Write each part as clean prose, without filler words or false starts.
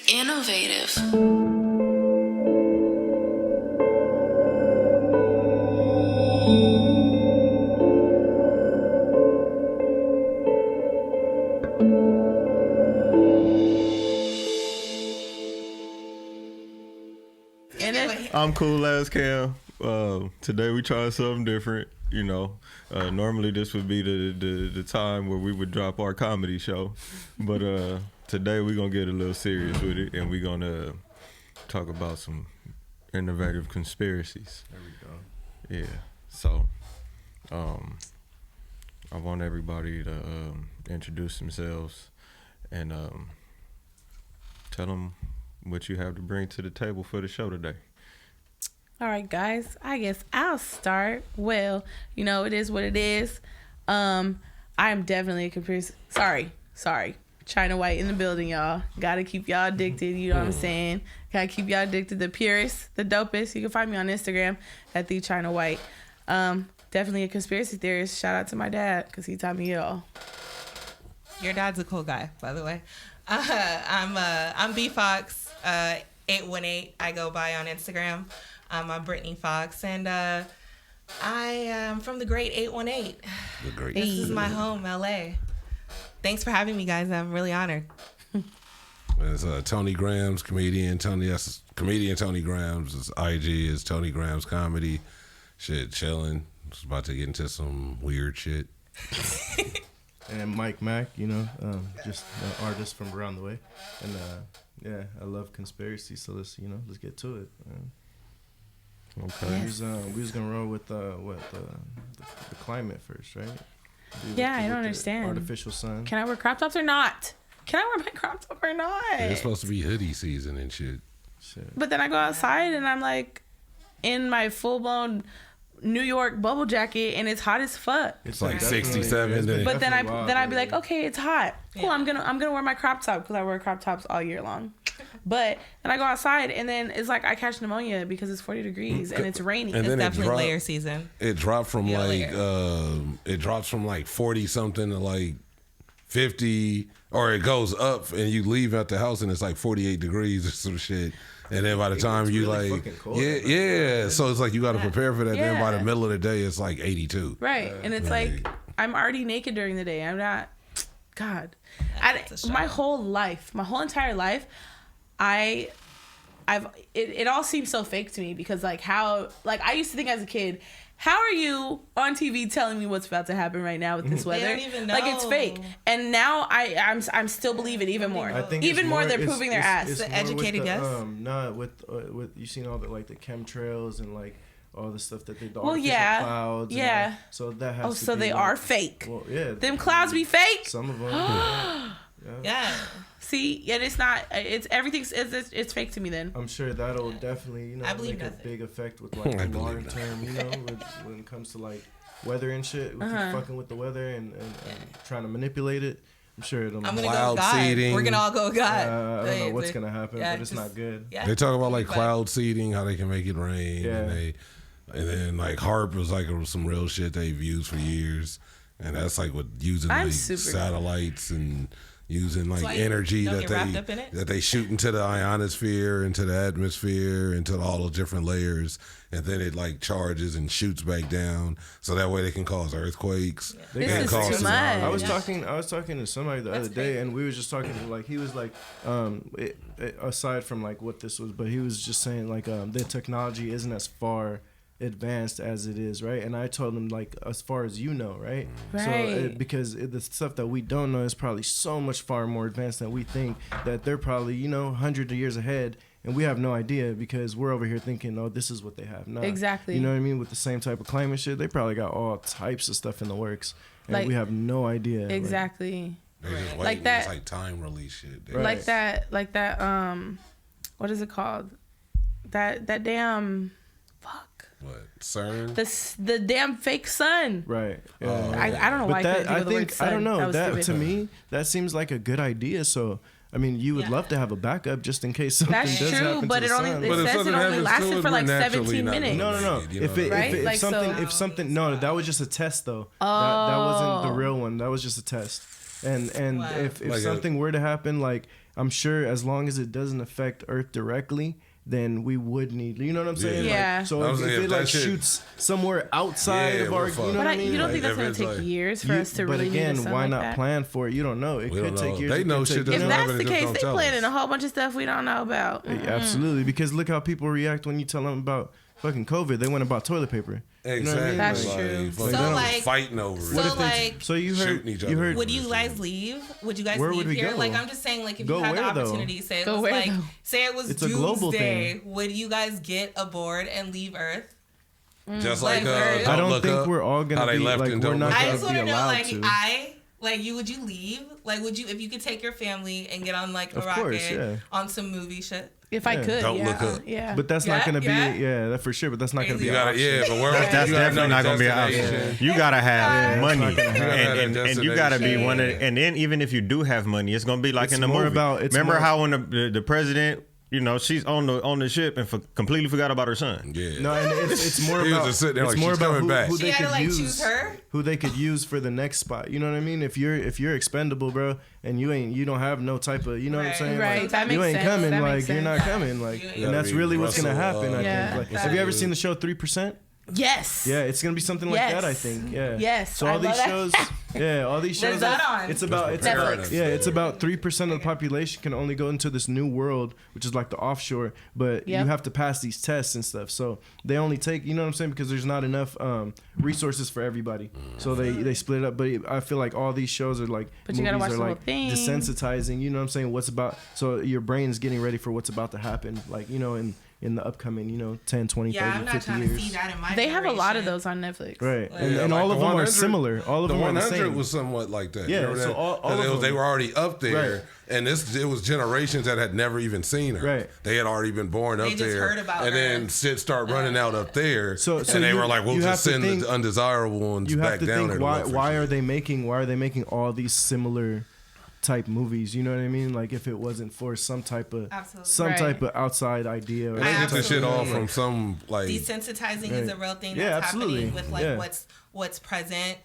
Innovative. I'm Coolazzcam. Today we trying something different. You know, normally this would be the time where we would drop our comedy show, but today we're gonna get a little serious with it, and we're gonna talk about some innovative conspiracies. There we go. Yeah. So, I want everybody to introduce themselves and tell them what you have to bring to the table for the show today. All right, guys, I guess I'll start. Well, you know, it is what it is. I am definitely a conspiracy. Sorry. China White in the building, y'all. Gotta keep y'all addicted, you know what I'm saying? Gotta keep y'all addicted. The purest, the dopest. You can find me on Instagram at the China White. Definitely a conspiracy theorist. Shout out to my dad, because he taught me it all. Your dad's a cool guy, by the way. I'm B Fox 818. I go by on Instagram. I'm Brittany Fox, and I am from the great 818. The great. This is my home, LA. Thanks for having me, guys. I'm really honored. It's Tony Grams, comedian. Comedian Tony Grams. His IG is Tony Grams Comedy. Shit, chilling. Just about to get into some weird shit. And Mike Mack, you know, just an artist from around the way, and yeah, I love conspiracy. So let's get to it. Okay. We was gonna roll with the climate first, right? I don't understand. Artificial sun. Can I wear crop tops or not? Can I wear my crop top or not? It's supposed to be hoodie season and shit. But then I go outside and I'm like in my full blown New York bubble jacket and it's hot as fuck. It's like 67. But then I'd be like, okay, it's hot. Cool, yeah. I'm gonna wear my crop top because I wear crop tops all year long. But then I go outside and then it's like I catch pneumonia because it's 40 degrees and it's raining. And it's definitely layer season. It dropped from it drops from like 40 something to like 50, or it goes up and you leave out the house and it's like 48 degrees or some shit. And then by the time you really like, cold, yeah. So it's like you got to prepare for that. Yeah. Then by the middle of the day, it's like 82. Right. And it's like, I'm already naked during the day. I'm not, God. My whole entire life, it all seems so fake to me because I used to think as a kid, how are you on TV telling me what's about to happen right now with this weather? They don't even know. Like it's fake. And now I'm still believing even more. I think even more they're proving their ass. It's the educated guess. Not with you seen all the like the chemtrails and like all the stuff that they do. Yeah. Clouds. Yeah. So that has. Oh, to so be they like, are fake. Well, yeah. Them clouds be fake. Some of them. Yeah. See, and it's not. It's everything's. It's fake to me. Then I'm sure that'll definitely make a big effect with like the long term. When it comes to like weather and shit, with fucking with the weather and trying to manipulate it. I'm sure it'll. I'm gonna cloud go God. seeding. We're gonna all go God. I don't know what's gonna happen, but it's not good. Yeah. They talk about like cloud seeding, how they can make it rain, and then like HARP was like some real shit they've used for years, and that's like with using like satellites and using like energy that they shoot into the ionosphere, into the atmosphere, into all those different layers, and then it like charges and shoots back down, so that way they can cause earthquakes. Yeah. This is too much. I was talking to somebody the other day, and we were just talking like he was like, aside from like what this was, but he was just saying like the technology isn't as far advanced as it is, right? And I told him like as far as you know, right? So because the stuff that we don't know is probably so much far more advanced than we think, that they're probably 100 years ahead and we have no idea because we're over here thinking, oh, this is what they have now. Exactly. You know what I mean? With the same type of climate shit, they probably got all types of stuff in the works and we have no idea. Exactly. Like that. It's like time release shit. Right. Like that what is it called? That damn what, CERN? The damn fake sun. Right. I don't know why I don't know. That to me, that seems like a good idea. So I mean, you would love to have a backup just in case something does happen to the sun. But it says it only lasted for like 17 minutes. No. If something, that was just a test though. That wasn't the real one. That was just a test. And if something were to happen, like I'm sure as long as it doesn't affect Earth directly, then we would need, you know what I'm saying? Yeah. Like, so if it like shoots somewhere outside of our, you know what I mean? You don't think that's going to take years for us to really need But again, why not plan for it? You don't know. It could take years. They know shit. If that's the case, they planning a whole bunch of stuff we don't know about. Absolutely, because look how people react when you tell them about fucking COVID. They went about toilet paper. Exactly. You know That's true. So like fighting over it. So you heard. Would you guys leave? Would you guys Where leave would we here? go? Like I'm just saying, like if Go you had the where, though? opportunity, say it Go was where, like, though? say it was It's a global doomsday, thing. would you guys get aboard and leave Earth? Just like I don't think we're all gonna be like we're not I gonna just be want to know, allowed like to. would you leave? Like, would you if you could take your family and get on like a Of rocket course, yeah. on some movie shit? If I could, Don't look up. Yeah. But that's not gonna be that for sure. But that's not gonna be. You gotta, but where that's definitely not gonna be an option. You gotta have money, and you gotta be one of. And then even if you do have money, it's gonna be like in the movie. Remember how when the president, you know, she's on the ship and completely forgot about her son. Yeah. No, and it's more He was about just sitting there it's like, more she's about coming back. who She they had to could like use, choose her. who they could use for the next spot. You know what I mean? If you're expendable, bro, and you don't have no type of, you know what I'm saying? Right. Like, That makes you ain't sense. coming. That Like makes you're not sense. coming. Like, You and that's gotta really be what's gonna Russell, happen. I Yeah. think. Like, have you ever seen the show 3%? Yes. Yeah, it's gonna be something like Yes. that. I think. Yeah. Yes, So I all these love shows. that. Yeah, all these shows. There's that on. It's about Netflix. it's about 3% of the population can only go into this new world, which is like the offshore. But Yep. you have to pass these tests and stuff. So they only take, you know what I'm saying, because there's not enough resources for everybody. So they split it up. But I feel like all these shows are like But you gotta watch are the whole like thing. desensitizing. You know what I'm saying? What's about? So your brain's getting ready for what's about to happen. Like, you know, in the upcoming, 10, 20, Yeah, 30, I'm not 50 trying years. to see that in my They have a lot of generation. those on Netflix. Right, Like- and like all of the them are 100 similar. All of the them are the 100 same. was somewhat like that. Yeah, Remember so that? all 'Cause of they them. were already up there, Right. and it was generations that had never even seen her. Right. They had already been born up They just there, heard about and her. then shit start running out up there. So and they you- were like, "We'll you just have to send think- the undesirable ones You back have to down think there." why are they making all these similar type movies? You know what I mean? Like if it wasn't for some type of Absolutely. Right. type of outside idea. Or They get the shit Absolutely. off from some like. Desensitizing is a real thing that's Yeah, absolutely. happening with like Yeah. what's present.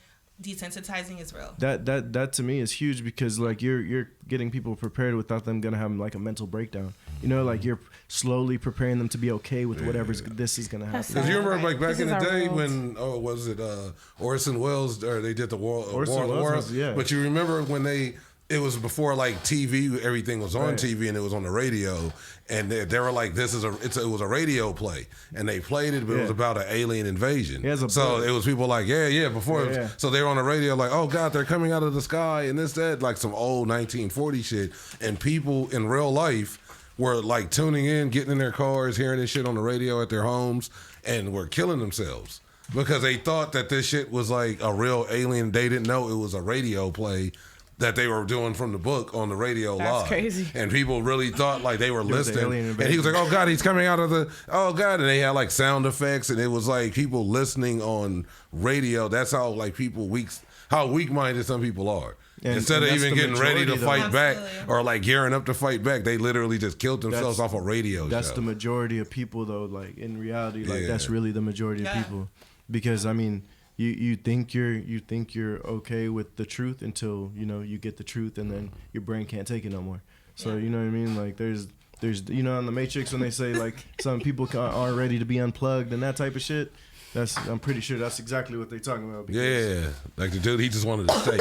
Desensitizing is real. That to me is huge because like you're getting people prepared without them gonna have like a mental breakdown. You know, like you're slowly preparing them to be okay with whatever's this is gonna happen. Because you remember like back This in is the our day world. when was it Orson Welles or they did the War Orson of the Welles World? was- yeah. But you remember when it was before like TV, everything was on Right. TV and it was on the radio, and they were like, "This is it was a radio play," and they played it, but it was Yeah. about an alien invasion. Yeah, it's a so book. it was people like, before. Yeah. So they were on the radio like, "Oh God, they're coming out of the sky," and that, like some old 1940 shit, and people in real life were like tuning in, getting in their cars, hearing this shit on the radio at their homes, and were killing themselves because they thought that this shit was like a real alien. They didn't know it was a radio play that they were doing from the book on the radio That's live. crazy. And people really thought like they were was an listening. alien And he was like, invasion. "Oh God, he's coming out of the oh God," and they had like sound effects, and it was like people listening on radio. That's how like how weak-minded some people are. And- Instead and of that's even the getting ready to majority, fight though. back Absolutely. or like gearing up to fight back, they literally just killed themselves off a radio That's show. the majority of people though. Like in reality, like Yeah. that's really the majority of Yeah. people. Because I mean, you think you're okay with the truth until you get the truth, and then your brain can't take it no more. So Yeah. you know what I mean? Like there's in the Matrix when they say like some people aren't ready to be unplugged and that type of shit. I'm pretty sure that's exactly what they're talking about. Yeah, like the dude, he just wanted a steak.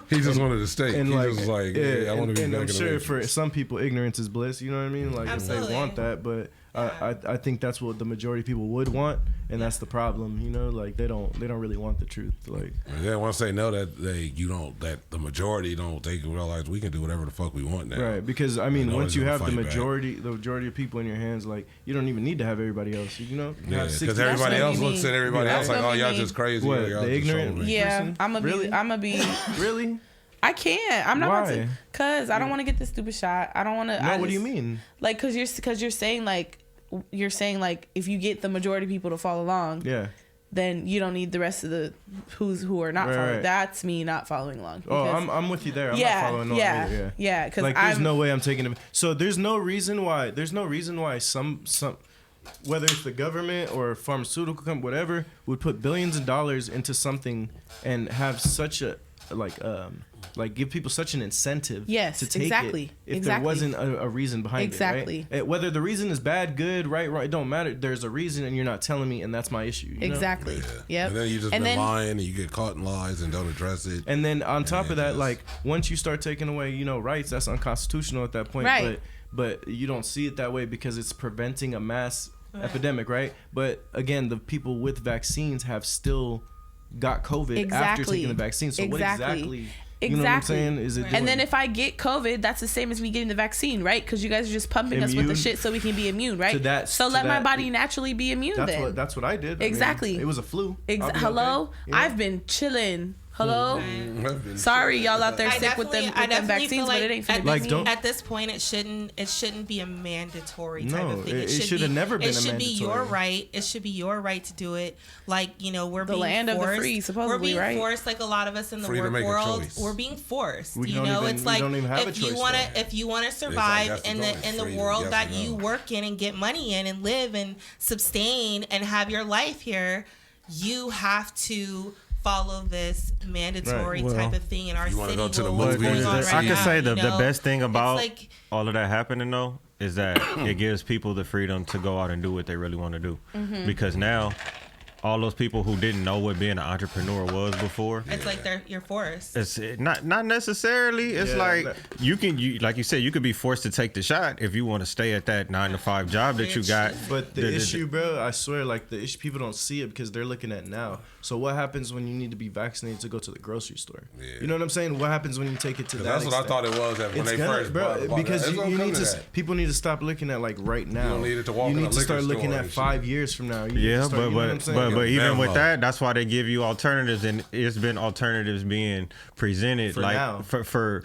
He just wanted a steak. And he like, just was like, I want to be and back I'm in sure the for Matrix. some people, ignorance is bliss. You know what I mean? Like if Absolutely. they want that, but I think that's what the majority of people would want, and that's the problem. Like they don't really want the truth. Like They want to say no that that the majority don't. They realize we can do whatever the fuck we want now. right, because I mean, And once you nobody's have the gonna fight back. majority of people in your hands, like you don't even need to have everybody else. You know, You Yeah, have 'cause 60 everybody That's else what we looks at mean. everybody Yeah. else like, That's "Oh, what we y'all mean. just crazy." What, or y'all the just ignorant? trolling." Yeah, person? I'm Really? gonna be. Really? I can't. I'm not about Why? to, cause I don't want to get this stupid shot. I don't want to. No, what do you mean? Like, cause you're saying like if you get the majority of people to follow along, Yeah. then you don't need the rest of the who are not Right, following. right. That's me not following along. Oh, because- I'm with you there. I'm yeah, not following along yeah, either, yeah. Because Like there's no way I'm taking it. So there's no reason why some whether it's the government or pharmaceutical company, whatever, would put billions of dollars into something and have such a Like, give people such an incentive Yes, to take exactly. it if there wasn't a reason behind Exactly. it, right? Whether the reason is bad, good, right, it don't matter. There's a reason and you're not telling me, and that's my issue. You know? Exactly. Yeah. Yep. And then you just been lying and you get caught in lies and don't address it. And then on top of that, like, once you start taking away, you know, rights, that's unconstitutional at that point. Right. But you don't see it that way because it's preventing a mass epidemic, right? But again, the people with vaccines have still got COVID after taking the vaccine. So what exactly? You know what I'm saying? Is it doing? And then if I get COVID, that's the same as me getting the vaccine, right? Because you guys are just pumping us with the shit so we can be immune, right? So let my body naturally be immune then. That's what I did. Exactly. I mean, it was a flu. Hello? Okay. Yeah. I've been chilling. Hello? Sorry, y'all out there sick with them vaccines, but it ain't for me. At this point, it shouldn't be a mandatory type of thing. It should have never been a mandatory. It should be your right. It should be your right to do it. Like, you know, we're the being land forced. of the free, supposedly, we're being right? forced, like a lot of us in the work world. We're being forced. It's like if you want to survive in the world that you work in and get money in and live and sustain and have your life here, you have to follow this mandatory type of thing in our city. Go to the movies. I can say the best thing about all of that happening though is that it gives people the freedom to go out and do what they really want to do. Because now all those people who didn't know what being an entrepreneur was before, it's like you're forced. It's not necessarily. It's like you like you said, you could be forced to take the shot if you want to stay at that 9-to-5 job that you got. But the issue, bro, I swear, like the issue, people don't see it because they're looking at now. So what happens when you need to be vaccinated to go to the grocery store? Yeah. You know what I'm saying? What happens when you take it to that? That's extent? what I thought it was when they first brought it. Because you need to. People need to stop looking at like right now. You don't need it to walk you in need a to start liquor looking store at 5 years from now. But even with that, that's why they give you alternatives, and it's been alternatives being presented for like now. For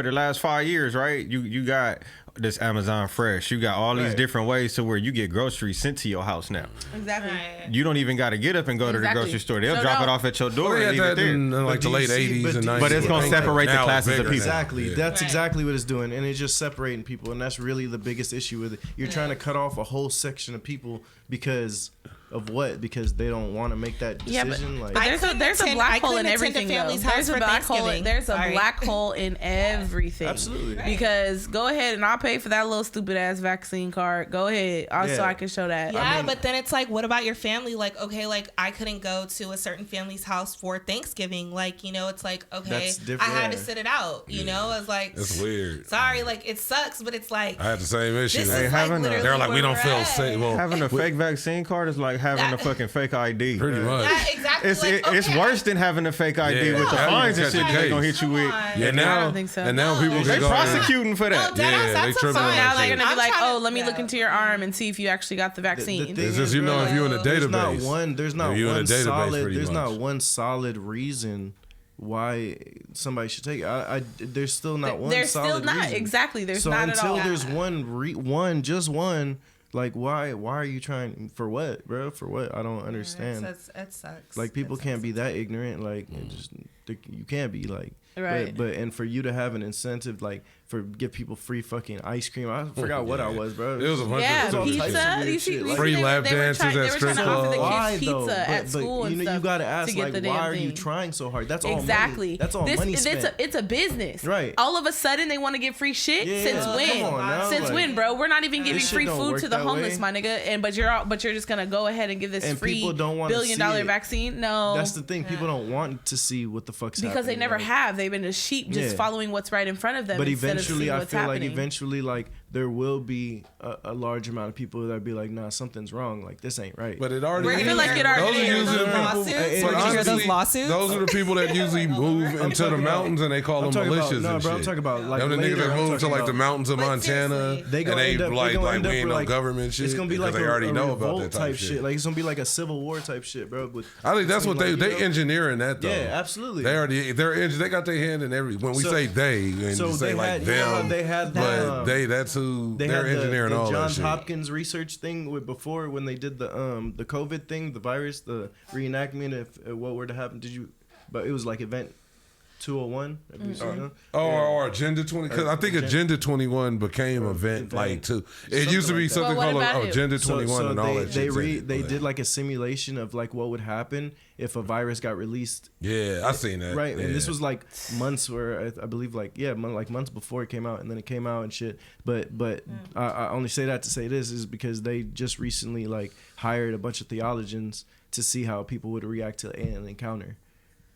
the last 5 years, right? You got this Amazon Fresh. You got all these different ways to where you get groceries sent to your house now. Exactly. You don't even got to get up and go to the grocery store. They'll drop it off at your door and leave it there. In like the late 80s and 90s. But it's going to separate the classes of people. Exactly. That's exactly what it's doing. And it's just separating people. And that's really the biggest issue with it. You're trying to cut off a whole section of people because of what? Because they don't want to make that decision. But there's a black hole in everything. There's a black hole. There's a black hole in everything. Absolutely. Because go ahead and I'll pay for that little stupid ass vaccine card. Go ahead. Also, I can show that. Yeah, but then it's like, what about your family? Like, okay, like I couldn't go to a certain family's house for Thanksgiving. Like, you know, it's like, okay, I had to sit it out. You know, I was like, it's weird. Sorry, like it sucks, but it's like I had the same issue. They're like, we don't feel safe. Well, having a fake vaccine card is like having a fucking fake ID. Pretty much. Exactly. It's worse than having a fake ID with the fines and shit they're gonna hit you with. Yeah, I don't think so. And now people they prosecuting for that. They tripping. Now they're gonna be like, oh, let me look into your arm and see if you actually got the vaccine. It's just, you know, if you're in a database. There's not one solid reason why somebody should take it. There's still not one there's solid still not reason. Exactly. There's not at all. So until there's one. Like, why are you trying for what, bro? For what? I don't understand. It sucks. Like, people can't be that ignorant. Like, you can't be like, right. But and for you to have an incentive, like, give people free fucking ice cream. I forgot what I was, bro. It was a bunch of pizza. Free lap dances at strip clubs. Why though? At school and stuff. You gotta ask, like, why are you trying so hard? That's all money. That's all money spent. It's a business, right? All of a sudden they want to get free shit. Since when? Since when, bro? We're not even giving free food to the homeless, my nigga. But you're just gonna go ahead and give this free $1 billion vaccine? No, that's the thing. People don't want to see what the fuck's happening because they never have. They've been a sheep just following what's right in front of them. But eventually, I feel like like there will be a large amount of people that be like, nah, something's wrong. Like, this ain't right. But it already is. I feel like it already is. Those are the people that usually move into the mountains and they call them militias and shit. I'm talking about like the niggas that move to like the mountains of Montana and they like we ain't no government shit. It's gonna be like they already know about that type shit. Like, it's gonna be like a civil war type shit, bro. I think that's what they engineering that though. Yeah, absolutely. They got their hand in every. When we say they, and you say like them, they had but that's who they're engineering all that shit. Johns Hopkins research thing before when they did the COVID thing, the virus, the reenactment of what were to happen. But it was like event. 201. Or Agenda 20, because I think Agenda 21 became event like too. It used to be something called Agenda 21 and all that shit. They did like a simulation of like what would happen if a virus got released. Yeah, I seen that. Right, and this was like months where I believe like months before it came out, and then it came out and shit. But I only say that to say this is because they just recently like hired a bunch of theologians to see how people would react to an encounter.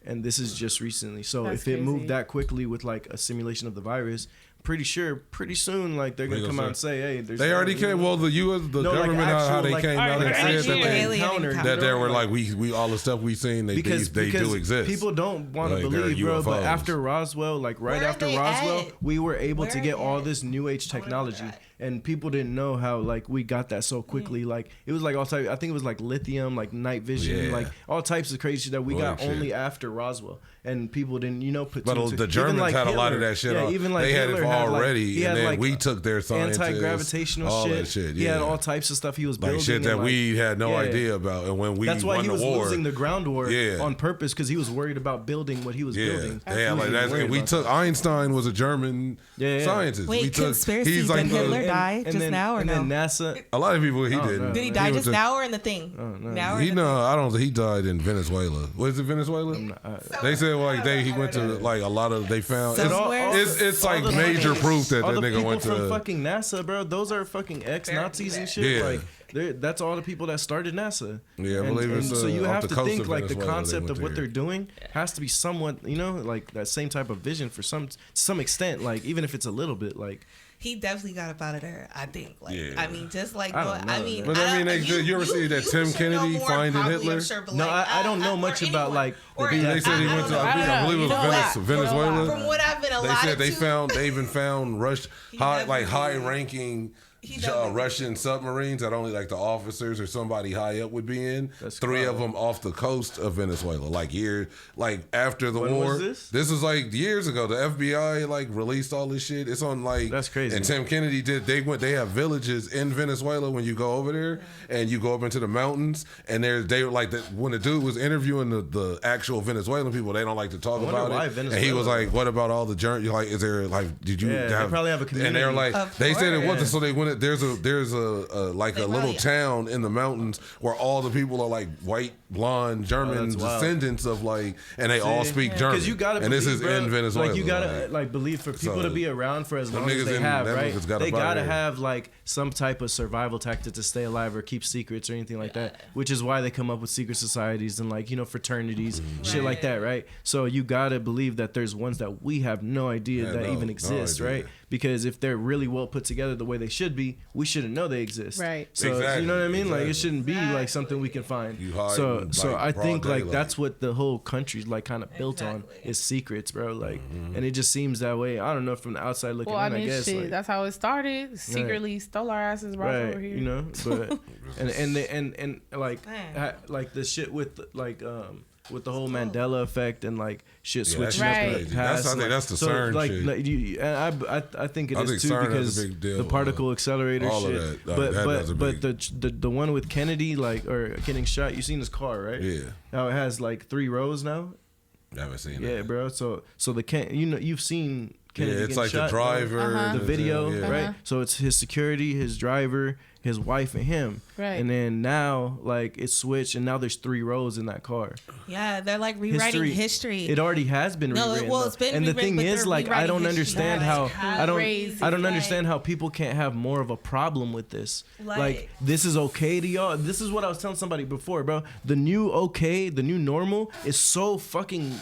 And this is just recently. So if it moved that quickly with like a simulation of the virus, pretty sure pretty soon like they're gonna come out and say, hey, they already came. Well, the U.S. government like how they came out and said that they encountered that they were like we all the stuff we seen they do exist. People don't want to believe, bro. But after Roswell, like after Roswell, we were able to get all this new age technology. And people didn't know how like we got that so quickly. Like it was like all types. I think it was like lithium, like night vision, like all types of crazy shit that we got only after Roswell. And people didn't, put. But the Germans had a lot of that shit. Yeah, even like they had it already, and then we took their scientists, anti-gravitational all that shit. He had all types of stuff he was building, like shit that we had no idea about. And when we that's why won he was the war, losing the ground war on purpose because he was worried about building what he was building. Yeah, like that's. And we took Einstein was a German scientist. Wait, Conspiracies? Did Hitler die just now? And then NASA. A lot of people he didn't. Did he die just now or in the thing? Now or I don't think he died in Venezuela. Was it Venezuela? They said like he went to like a lot of they found it's like major proof that that nigga went to from fucking NASA, bro. Those are fucking ex-Nazis and shit. Like that's all the people that started NASA. Yeah, I believe it's so you have to think like the Venezuela concept of what they're doing has to be somewhat, like that same type of vision for some extent, like even if it's a little bit like. He definitely got up out of there, I think. Like, I mean, just like, you ever see that Tim Kennedy finding Hitler? Sure, no, I don't know much about like. They said he went to, I believe it was Venezuela. From what I've been allotted they even found high-ranking Russian submarines that only like the officers or somebody high up would be in. That's 3 of them off the coast of Venezuela. Like after the war. Was this was like years ago. The FBI like released all this shit. It's on like that's crazy. And Tim Kennedy they have villages in Venezuela when you go over there and you go up into the mountains and they were like when the dude was interviewing the actual Venezuelan people, they don't like to talk about it. And he was like, what about all the journey? Like, is there like did you they probably have a community. And they're like they said it wasn't, so they went. There's a little town in the mountains where all the people are like white, blonde German descendants of like, and they all speak German. Because you gotta and believe, this is in Venezuela. Like you gotta like believe for people to be around for as long as they have, right? They gotta have like some type of survival tactic to stay alive or keep secrets or anything like that. Which is why they come up with secret societies and like fraternities, shit like that, right? So you gotta believe that there's ones that we have no idea that even exist, right? Because if they're really well put together the way they should be, we shouldn't know they exist. Right. So you know what I mean? Like it shouldn't be like something we can find. So I think like that's what the whole country's like kind of built on is secrets, bro. Like and it just seems that way. I don't know from the outside looking in, I guess. Shit, like, that's how it started. Secretly stole our asses right over here. But and like the shit with like with the whole Mandela effect and like shit switching up in the past. I think that's the CERN shit. I think it is too because the particle accelerator all shit. Of that. But the one with Kennedy or getting shot, you seen his car, right? Yeah. How it has like 3 rows now. I haven't seen that. Yeah, bro. So you've seen Kennedy it's like shot, the driver, the video, right? So it's his security, his driver, his wife, and him. Right. And then now, like, it's switched, and now there's 3 rows in that car. Yeah, they're like rewriting history. It already has been rewritten. Well, it's been and the rewritten, thing is, like, I don't understand how I don't understand how people can't have more of a problem with this. Like, this is okay to y'all. This is what I was telling somebody before, bro. The new normal is so fucking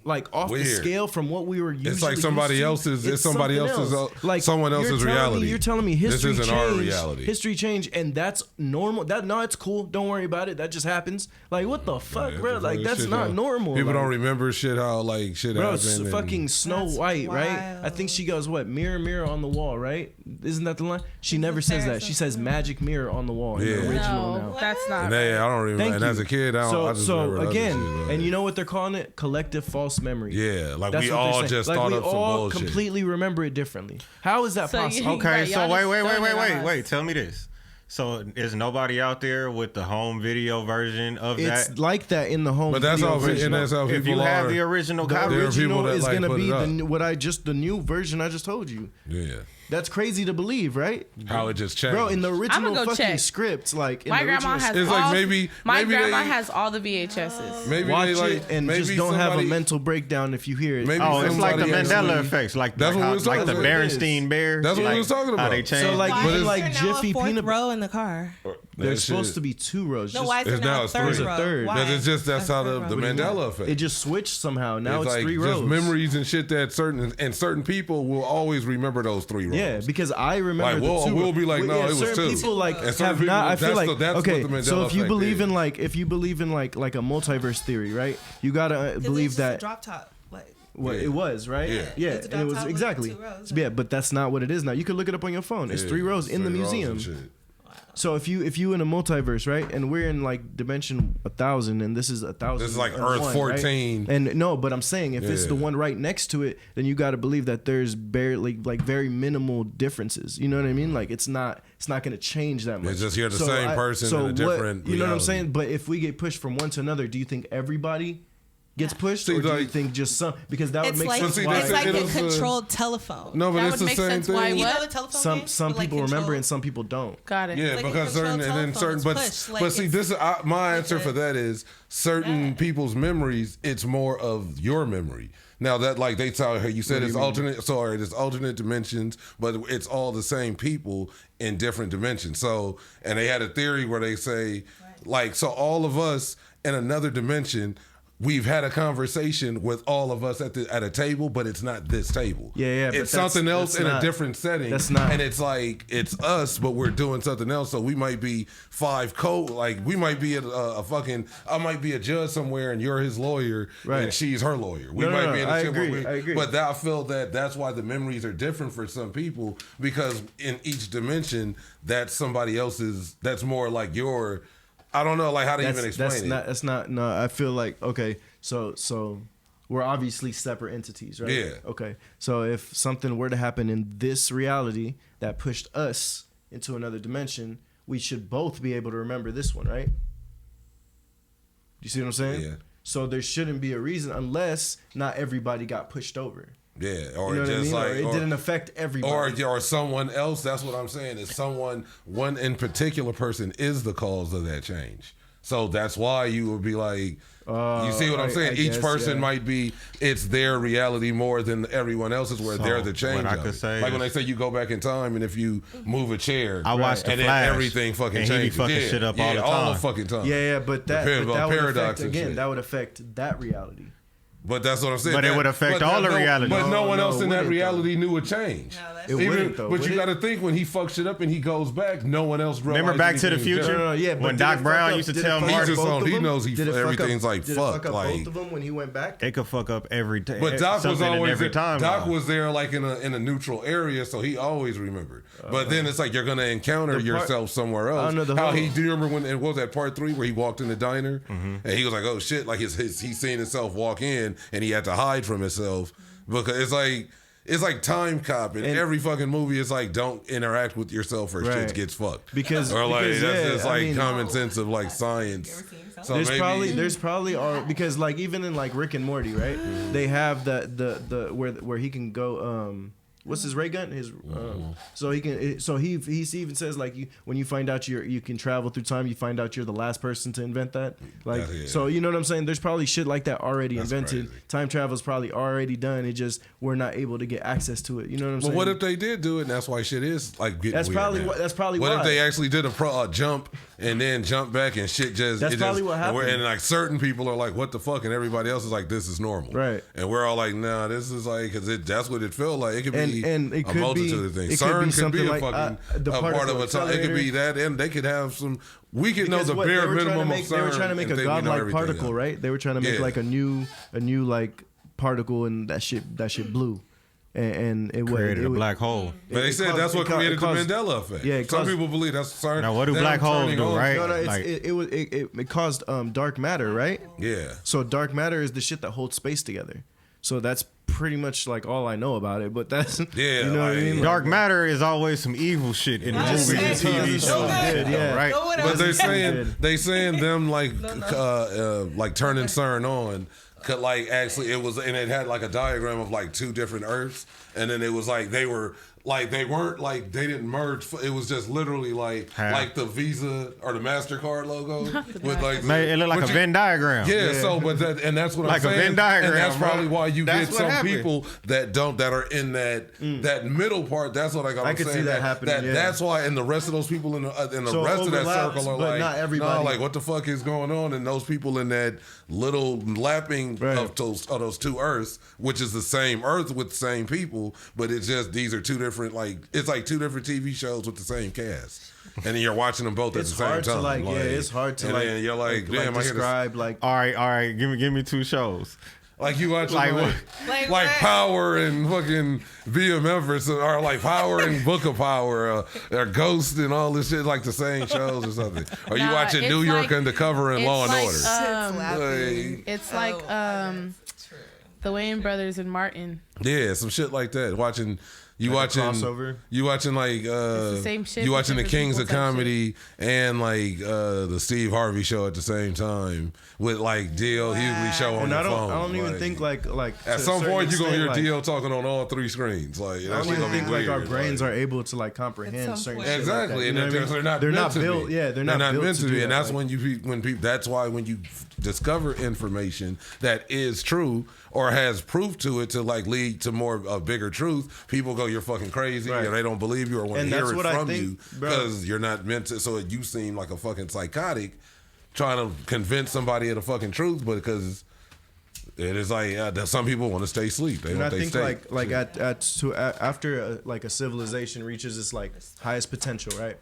like off weird. The scale from what we were usually It's like somebody else's. It's somebody else's. Like someone else's reality. You're telling me history this isn't changed. Our reality. History changed, and that's normal. It's cool. Don't worry about it. That just happens. Like what the fuck, bro? Like that's not normal. People like, don't remember shit. How like shit bro, happened. Fucking Snow White, right? I think she goes what mirror, mirror on the wall, right? Isn't that the line? She never says that. She says magic mirror on the wall. In the original now. That's not. And I don't remember. And as a kid, I just remember again, and you know what they're calling it? Collective false memory. Yeah. Like that's we all just thought of some bullshit. Completely remember it differently. How is that possible? Okay, so wait. Tell me this. So is nobody out there with the home video version of that? It's like that in the home. But that's video how version. and that's how If people you have are. the original The copy, original is like, gonna put be it the new version I just told you. Yeah. That's crazy to believe, right? How it just changed. Bro, in the original go fucking check. script, like in My the grandma original has It's all. like maybe grandma they- has all the VHSs. Maybe watch they like it and maybe just don't have a somebody- mental breakdown if you hear it. Maybe oh, it's like the somebody Mandela actually- effects, like That's what we how, was like talking the about. Berenstain Bears. That's what we like, was talking How about. they changed. So, like, Why even is like there now Jiffy a fourth peanut- row in the car? There's That supposed shit- to be 2 rows. No, just- why is there It's now now a it's third three. row? Third. Why? Because it's just that's how the What do you mean? Mandela effect. It just switched somehow. Now it's like 3 just rows. memories and shit that certain people will always remember those 3 rows. Yeah, because I remember Like, the we'll- 2 we'll be like, no, it was certain 2. people like And certain have people, not. I feel that's like that's okay. what the Mandela So if you effect believe is. in like a multiverse theory, right? You gotta 'Cause believe it's just a that. drop top. Like, What Yeah. it was, right? Yeah. It's a and it was drop top with exactly. 2 rows. Yeah, but that's not what it is now. You can look it up on your phone. It's Yeah, 3 rows in the 3 rows and museum. shit. So if you in a multiverse, right, and we're in like dimension 1,000, and this is 1,000. This is like and Earth one, 14. Right? And no, but I'm saying if it's Yeah. the one right next to it, then you got to believe that there's barely like very minimal differences. You know what I mean? Like it's not going to change that much. It's just you're the same person in a different You know what I'm reality. saying? But if we get pushed from one to another, do you think everybody gets pushed, See, or do you like- think just some? Because that would It's make like, sense. see, why it's like it a is, controlled telephone. No, but That it's would the make same sense thing. why You what? know the telephone game? some With, like, people remember control- and some people don't. Got it. Yeah, like a because certain controlled and then certain, telephone, but it's push, like but see, it's- this my answer for it. that is certain people's memories. It's more of your memory. Now that like they tell her, you said it's alternate. Sorry, it's alternate dimensions, but it's all the same people in different dimensions. So, and they had a theory where they say, like, so all of us in another dimension. We've had a conversation with all of us at a table, but it's not this table. Yeah, but it's something else that's in not- a different setting. that's not- and it's like it's us, but we're doing something else. So we might be 5 like we might be a fucking. I might be a judge somewhere, and you're his lawyer, Right. and she's her lawyer. We No, might no, be in a I ship where agree, I agree. But I feel that's why the memories are different for some people because in each dimension, that's somebody else's. That's more like your. I don't know, like how to even explain it. That's not. No, I feel like okay. So we're obviously separate entities, right? Yeah. Okay. So if something were to happen in this reality that pushed us into another dimension, we should both be able to remember this one, right? You see what I'm saying? Yeah. So there shouldn't be a reason unless not everybody got pushed over. Yeah, or You know what I just mean? like Or it didn't affect everybody. or someone else. That's what I'm saying. Is one in particular person is the cause of that change. So that's why you would be like, you see what I'm saying? I Each guess, person yeah. might be, it's their reality more than everyone else's, where So, they're the change. what I of could it. say like when they is- say you go back in time, and if you move a chair, I watched The and Flash, then everything fucking and he be changes. fucking yeah, shit up yeah, all the all the time. fucking time. Yeah, but that would paradox affect and again. shit. That would affect that reality. But that's what I'm saying. But it would affect all the reality. But no one No, else in it that wouldn't, reality knew a change. No, that's It wouldn't, though, But would you it? got to think when he fucks shit up and he goes back, no one else realized. Remember Back to the anything was Future? different. Yeah, but When did Doc it fuck Brown up- used to did it tell fuck Marty- up He's just both on- of he them? knows Did it fuck everything's up- like, did it fuck, fuck up like- both of them when he went back. It could fuck up every day. But Doc was always every time. Doc now. was there like in a neutral area, so he always remembered. But then it's like you're gonna encounter The part- yourself somewhere else. I don't know, the How whole- do you remember when it was that part 3 where he walked in the diner Mm-hmm. and he was like, oh shit, like he's seen himself walk in and he had to hide from himself because it's like Time Cop in And- every fucking movie. It's like don't interact with yourself or Right. shit gets fucked. Because- or like because, that's yeah, just I like mean- common sense of like science. You ever seen yourself? So There's probably are because like even in like Rick and Morty, right? They have the where he can go. What's his ray gun? His so he can. So he even says like when you find out you can travel through time, you find out you're the last person to invent that. Like Yeah. so, you know what I'm saying? There's probably shit like that already That's invented. crazy. Time travel's probably already done. It just we're not able to get access to it. You know what I'm But saying? what if they did do it? And that's why shit is like getting That's weird probably now. what- that's probably What why. if they actually did a jump and then jump back and shit just? That's it probably just, what and happened. And like certain people are like, what the fuck, and everybody else is like, this is normal, Right. And we're all like, nah, this is like, because that's what it felt like. It could be And it a could multitude be- of things. it could CERN be could something be a like, fucking the a part particle of a time. It could be that, and they could have some. We could know Because the what, bare they were trying to minimum make, of they were CERN trying to make and a think we know godlike everything particle, else. right? They were trying to make Yeah. like a new like particle, and that shit blew, and it created a was black hole. But they said that's what created the Mandela effect. Yeah, it Some caused- people believe that's CERN. Now, what do them black holes turning do, on- right? No, Like- it caused dark matter, right? Yeah. So dark matter is the shit that holds space together. So that's pretty much like all I know about it. But that's yeah, you know what I mean. Dark matter is always some evil shit in the movies and TV shows, right? But they saying them like turning CERN on. Could like actually it was, and it had like a diagram of like 2 different Earths, and then it was like they weren't like they didn't merge. It was just literally like the Visa or the MasterCard logo with like it looked like a Venn diagram. Yeah, so but that's what like I'm saying. A Venn diagram, and that's probably why you get some happened. people that are in that middle part. That's what I could see that happening. That's why, and the rest of those people in the rest of that circle are like, not everybody. No, like what the fuck is going on? And those people in that little lapping of those 2 Earths, which is the same Earth with the same people, but it's just these are 2 different it's like 2 different TV shows with the same cast, and then you're watching them both at the same time. It's hard to and then you're like, damn, describe all right, give me 2 shows. Like you watch like Power and fucking VMF or like Power and Book of Power or Ghost and all this shit, like the same shows or something. Or you watching New York Undercover and Law and Order. It's like the Wayne brothers and Martin. Yeah, some shit like that. You watching like the same shit, you watching the Kings of Comedy shit. And like the Steve Harvey show at the same time with like D.L. Hughley show on the phone. I don't even think like at some point you're gonna hear D.L. talking on all 3 screens. Like I don't even think like our brains are able to like comprehend certain shit. Exactly, like and they're not built. Yeah, they're not meant to be. And that's when people. That's why when you discover information that is true or has proof to it to like lead to more a bigger truth, people go, you're fucking crazy, or they don't believe you or want to hear it from you because you're not meant to. So you seem like a fucking psychotic trying to convince somebody of the fucking truth, but because it is like some people want to stay asleep. They want to stay. Like after like a civilization reaches its like highest potential, right?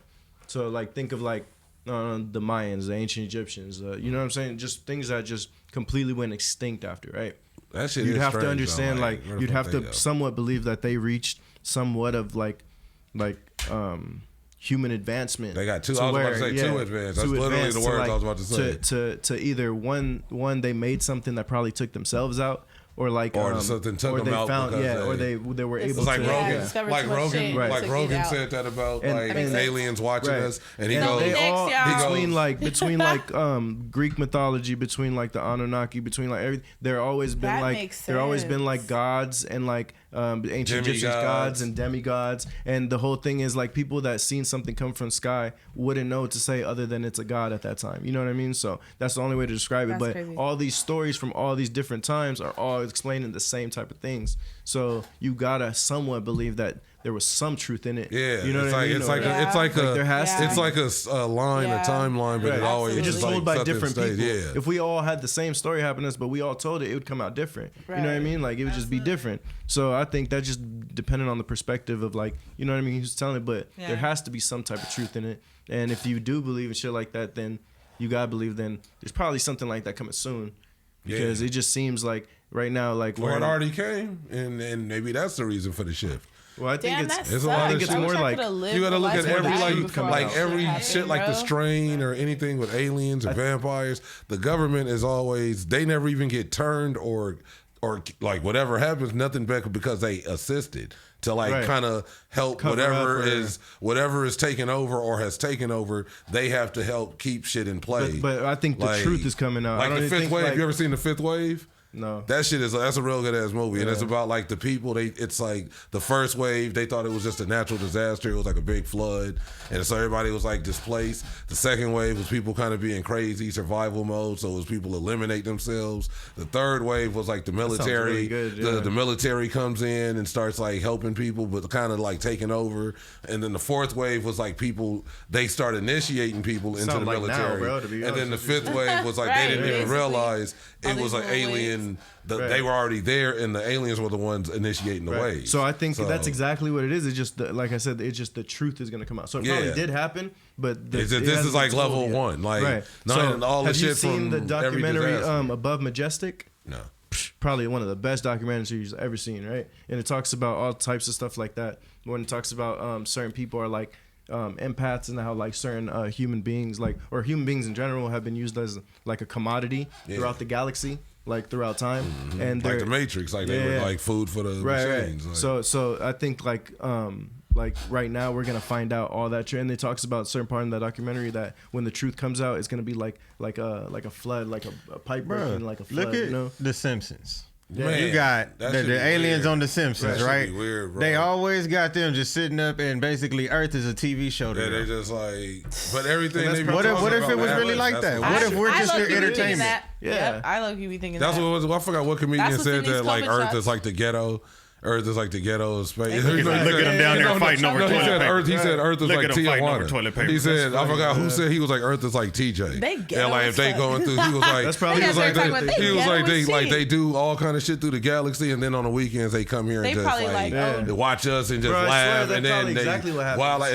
So like think of like the Mayans, the ancient Egyptians, you know what I'm saying? Just things that just completely went extinct after, right? That shit you'd is have to strange, understand, though. like you'd have to somewhat believe that they reached somewhat of like human advancement. They got 2. I was about to say 2 advanced. That's literally the words I was about to say. To either one they made something that probably took themselves out, or like something took them out found, or they were able like to Rogan Rogan said that about aliens watching us, and he goes between Greek mythology, between like the Anunnaki, between like everything. There always been like gods and like ancient Egyptian gods and demigods, and the whole thing is like people that seen something come from the sky wouldn't know what to say other than it's a god at that time. You know what I mean? So that's the only way to describe it. But crazy. All these stories from all these different times are all explaining the same type of things. So you gotta somewhat believe that there was some truth in it. Yeah, you know what I mean? It's like a line, a timeline, but it always it's just told by different people. Yeah. If we all had the same story happen to us, but we all told it, it would come out different. Right. You know what I mean? Like it would just be different. So I think that just depending on the perspective of like, you know what I mean? Who's telling it, but there has to be some type of truth in it. And if you do believe in shit like that, then you gotta believe then there's probably something like that coming soon. Because it just seems like right now, like or it already came, and maybe that's the reason for the shift. Well, I think it's a lot of shit. More like you gotta look at every every shit like the strain or anything with aliens or vampires. The government is always they never even get turned or like whatever happens, nothing back because they assisted to like kind of help whatever is taken over or has taken over. They have to help keep shit in play. But I think the truth is coming out. Like the Fifth Wave. You ever seen the Fifth Wave? No. That shit that's a real good ass movie, and it's about like the people. It's like the first wave. They thought it was just a natural disaster. It was like a big flood, and so everybody was like displaced. The second wave was people kind of being crazy, survival mode. So it was people eliminate themselves. The third wave was like the military. Really good, the military comes in and starts like helping people, but kind of like taking over. And then the fourth wave was like people. They start initiating people into the military. Now, bro, and then the fifth wave was like they didn't even realize it was an alien. They were already there, and the aliens were the ones initiating the wave. So I think that's exactly what it is. It's just like I said, it's just the truth is going to come out. So it probably did happen, but this is like level one. Like all the shit from have you seen the documentary Above Majestic? No. Probably one of the best documentaries I've ever seen, right? And it talks about all types of stuff like that. When it talks about certain people are like empaths and how like certain human beings or human beings in general have been used as like a commodity throughout the galaxy. like throughout time, and like the Matrix, like they were like food for the machines. Right. Like. So I think like right now we're gonna find out all that. And it talks about a certain part in that documentary that when the truth comes out, it's gonna be like a flood, like a pipe breaking, like a flood. Look at you know? The Simpsons. Yeah. Man, you got the aliens on The Simpsons, right? Weird, bro. They always got them just sitting up, and basically Earth is a TV show. Yeah, they just like, but everything. What if it was really like that? What if we're just their entertainment? Yeah, I love you be thinking that's that. What it was. I forgot what comedian said that like Earth is like the ghetto. Earth is like the ghetto of space. Look at them down there fighting over toilet paper. He said Earth is like Tijuana. He said, I forgot who said, he was like Earth is like TJ. They ghetto. And like if they going through, he was like, that's probably they do all kind of shit through the galaxy, and then on the weekends they come here and just like watch us and just laugh, and then and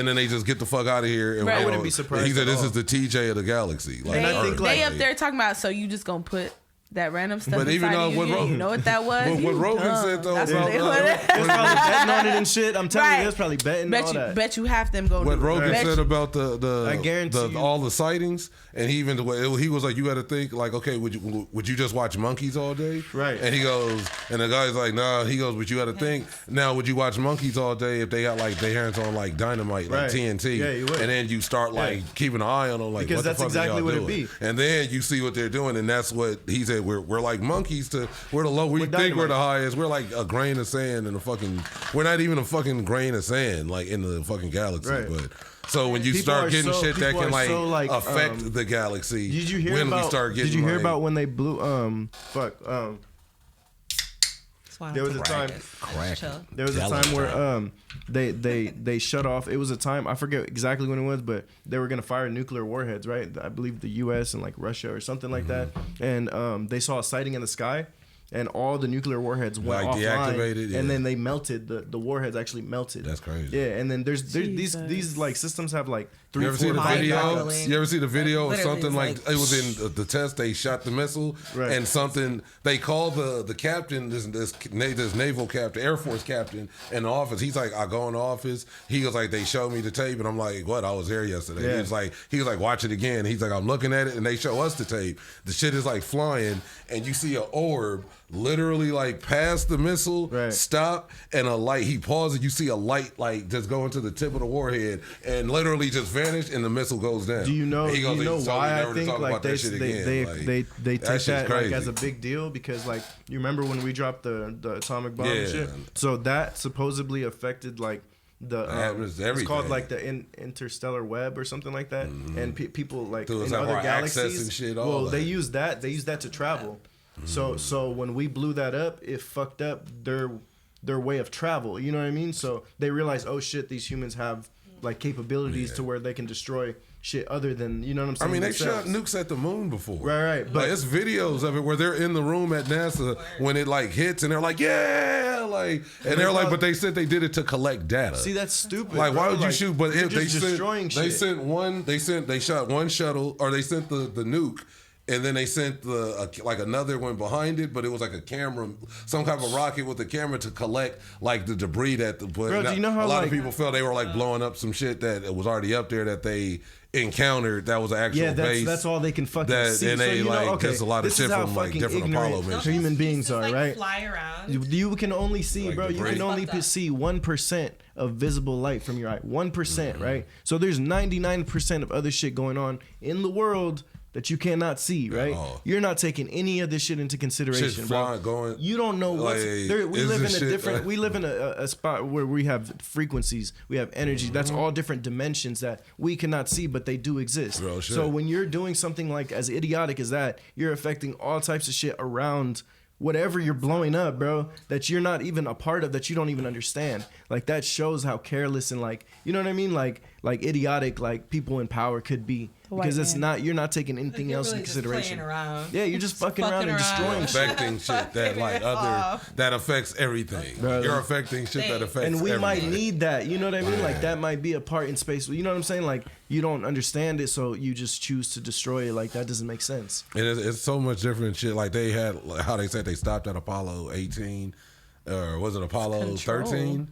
then they just get the fuck out of here. And I wouldn't be surprised. He said this is the TJ of the galaxy. Like they up there talking about, so you just gonna put that random stuff. But even though you know what that was. What Rogan said though, there's probably betting on it and shit. I'm telling you, there's probably betting on that. Bet you half them go. What Rogan said about I guarantee all the sightings, and he was like, you got to think like, okay, would you just watch monkeys all day? Right. And he goes, and the guy's like, nah. He goes, but you got to think now. Would you watch monkeys all day if they got like their hands on like dynamite, like TNT? Yeah, you would. And then you start like keeping an eye on them, like because what the fuck that's exactly are y'all what doing? it be. And then you see what they're doing, and that's what he said. We're like monkeys. We're the low. We think we're the highest. We're like a grain of sand in the fucking. We're not even a fucking grain of sand like in the fucking galaxy. Right. But so when you start getting shit that can like affect the galaxy, did you hear about when they blew there was a time. There was a time where they shut off. It was a time, I forget exactly when it was, but they were gonna fire nuclear warheads, right? I believe the U.S. and like Russia or something like that. And they saw a sighting in the sky, and all the nuclear warheads went offline, deactivated, and then they melted. The warheads actually melted. That's crazy. Yeah, and then there's these like systems have like 3-4. You ever see the video? You ever see the video of something like it was in the test? They shot the missile, and something they called the captain, this naval captain, Air Force captain in the office. He's like, I go in the office. He was like, they showed me the tape, and I'm like, what? I was there yesterday. Yeah. He was like, watch it again. He's like, I'm looking at it, and they show us the tape. The shit is like flying, and you see an orb literally like past the missile, stop, and a light. He pauses. You see a light like just go into the tip of the warhead, and literally just vanish, and the missile goes down. Do you know? He goes, you know why I think like they take that crazy. like as a big deal because like you remember when we dropped the atomic bomb and shit. So that supposedly affected like the it's called like the interstellar web or something like that, and people like in other galaxies and shit, they use that to travel. So when we blew that up, it fucked up their way of travel. You know what I mean? So they realized, oh shit, these humans have like capabilities to where they can destroy shit other than, you know what I'm saying? I mean, they shot nukes at the moon before. Right. But like, it's videos of it where they're in the room at NASA when it like hits and they're like, yeah, like, and they're like, but they said they did it to collect data. See, that's stupid. Like, why would you shoot? But if they shot one shuttle, or they sent the nuke. And then they sent like another one behind it, but it was like a camera, some kind of a rocket with a camera to collect like the debris that Bro, do you know how a lot of people felt they were like blowing up some shit that was already up there that they encountered that was an actual base. That's all they can fucking see. And they just a lot of shit from like different Apollo missions. Human beings are, right? Fly around. You can only see, bro. Debris. You can only see 1% of visible light from your eye. 1%, right? So there's 99% of other shit going on in the world that you cannot see, right? You're not taking any of this shit into consideration, bro. You don't know what's there. We live in a spot where we have frequencies, we have energy. That's all different dimensions that we cannot see, but they do exist. So when you're doing something like as idiotic as that, you're affecting all types of shit around whatever you're blowing up, bro, that you're not even a part of, that you don't even understand. Like, that shows how careless and like, you know what I mean? Like idiotic, like people in power could be. Because it's not, you're not taking anything else into consideration. Yeah, you're just fucking around and destroying shit. Affecting shit that like that affects everything. Bro, you're affecting shit that affects everything. And we might need that, you know what I mean? Like, that might be a part in space. You know what I'm saying? Like, you don't understand it, so you just choose to destroy it. Like, that doesn't make sense. And it's so much different shit. Like, they had, how they said they stopped at Apollo 18, or was it Apollo 13?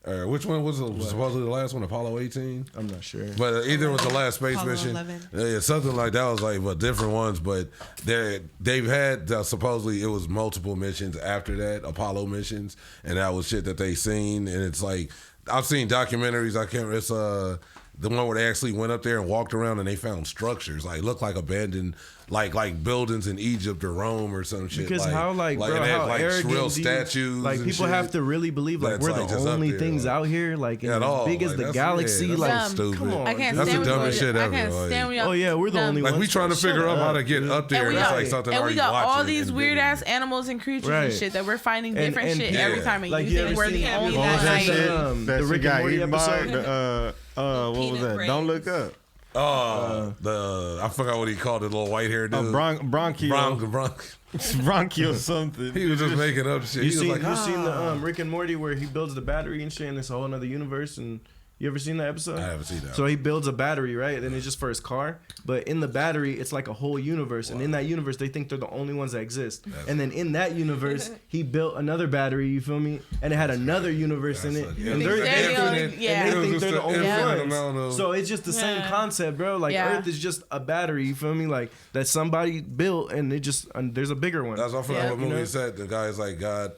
Which one was supposedly the last one? Apollo 18? I'm not sure. But either was the last space Apollo mission. 11. Yeah, something like that was like, but different ones. But they've had supposedly it was multiple missions after that, Apollo missions, and that was shit that they seen. And it's like I've seen documentaries. It's the one where they actually went up there and walked around and they found structures like looked like abandoned like buildings in Egypt or Rome or some shit. Because how arrogant real statues. Like people have to really believe like we're the only things out here. Like as big as the galaxy. Like stupid. Come on, that's the dumbest shit ever. Oh yeah, we're the only ones. Like we trying to figure out how to get up there. And it's like something. And we got all these weird ass animals and creatures and shit that we're finding different shit every time. And you think we're the only ones. That Rick and Morty episode. What was that? Don't Look Up. I forgot what he called it, little white hair dude. Bronchial something. He was just making up shit. You seen the Rick and Morty where he builds the battery and shit, and it's a whole other universe? And you ever seen that episode? I haven't seen that. So he builds a battery, right? And it's just for his car. But in the battery, it's like a whole universe. Wow. And in that universe, they think they're the only ones that exist. And then in that universe, he built another battery, you feel me? And it had another universe in it. And they're infinite. And they think they're the only ones. So it's just the same concept, bro. Like Earth is just a battery, you feel me? Like that somebody built and it just, there's a bigger one. That's what I forgot what movie said. The guy's like, God